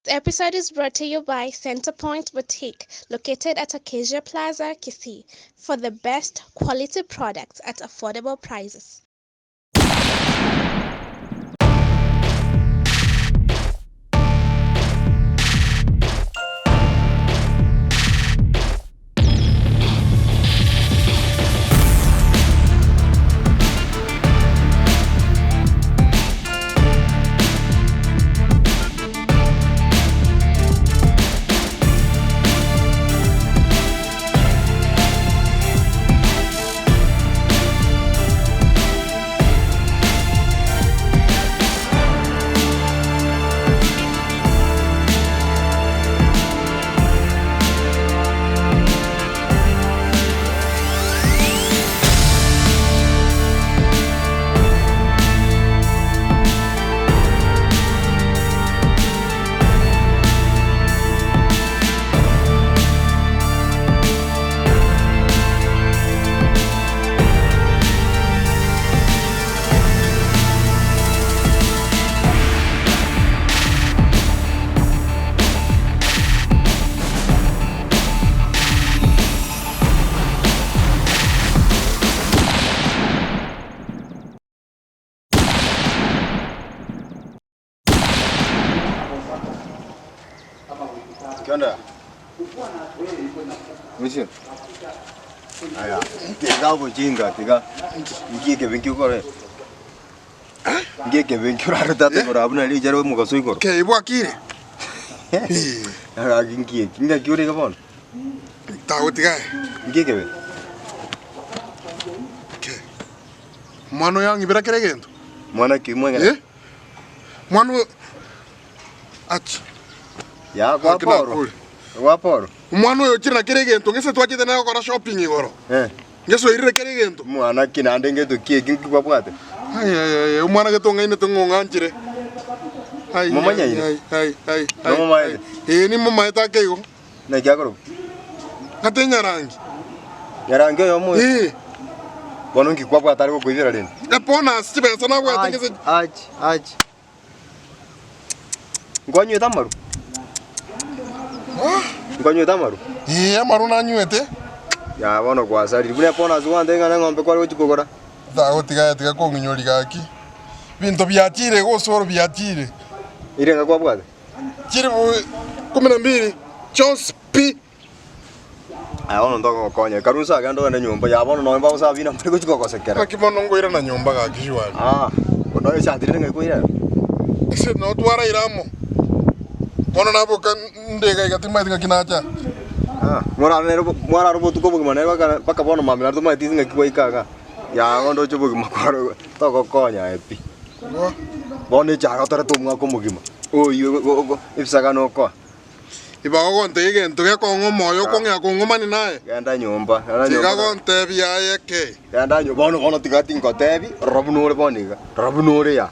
The episode is brought to you by Centerpoint Boutique, located at Acacia Plaza, Kisii, for the best quality products at affordable prices. Okiondo. Monsieur. Aya, tiga bujinga, tiga. Ngike benki ukore. Ngike benki urare tate ngora abuna li jaro mugaso ikoro. Ke ibo akire. Ara ngike, ngike kiore kabon. Tawo tiga. Ngike be. Ke. Mano yang ibera keregendo. Mwana ki mwenga. Mano ach. Ya guaporo. Guaporo. Mwana yo chira keregendo, ngese twachite na gukora shopping igoro. Ngeso irire keregendo. Mwana kinande ngeto kie kinki kwapwate. Ai umwana getonga ine tungonganchire. Ai. Mama nyaire. Ai. Mama ide. Ni mama ita keigo. Na kyakoro. Katenya rangi. Yarange yo mu. Bono ngikwapwata ari kukwivira leni. EPONASI chibesa na bwa tengese. Ach. Ngonyo tamaru. Ngonyo tamaru. Amaru na nywete. Ya bono kwasari bune EPONASI wandenga na ngombe kwari uchikogora. Dago tiga konginyori gaki. Binto byatire Osoro byatire. Irenga kwapwate. Chiri 12 Chospi. Ono ndoko konya karusa gando na nyumba ya bono no mba Sabina muri kuchikokosekera. Akibono ngoira na nyumba gaki shwari. Bono yashatire ngai kuira. Ese no twara iramo. Bono nabo ndega igatima tinga kinacha. Mwana robo tuko bugima na baka bono mamira to mai tinga kikwa ikaga. Ya ngondo chubugi makwaro toko konya epi. Bono chaga tara to mwako mugima. Oyo ifsaga no ko. Ibago gonte igento ge kongo moyo konga kongo mani nae. Ganda nyumba. Tiga gonte bia yeke. Ganda nyumba bono tiga tinko tebi robunore boniga. Robunore ya.